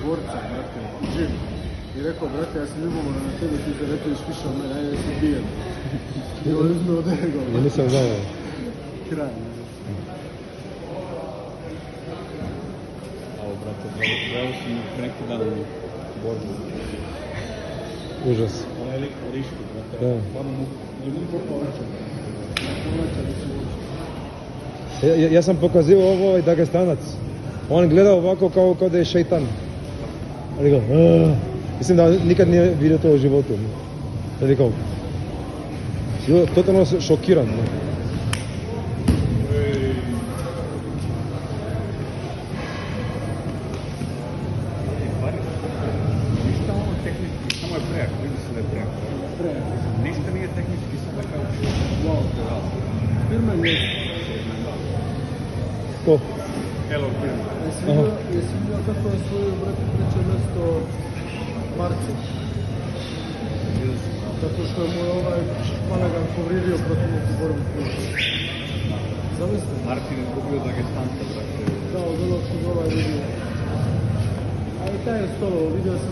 borca, brate, živ. I rekao, brate, ja sam ljubomoran na tebe, ti se letiš više od mene, ajde se bijem. I on uzme od ego. Ja nisam znao. Kraj. Evo, brate, gledao sam neki dan u borbu. Užas. Onaj lik u Rišku, brate. Da. Stvarno mu povraćam. Ja sam pokazivao ovo Dagestanac. On gleda ovako kao da je šeitan. Ali ga, mislim da nikad nije vidio to u životu. Ali kao, totalno šokiran. Ništa ono tehnički, samo je prejak, vidi se da je prejak. Ništa nije tehnički, samo je kao wow, to je razlog. Firman je. Ko? Hello, Firman. Jesi vidio kako je svoju, brate, treće mjesto Marci? Zato što je moj Panagan povrijedio protiv neki borbu. Zamislite? Martin je izgubio Dagestanca, brate. Da, od onog što vidio. A i taj je stolo, vidio sam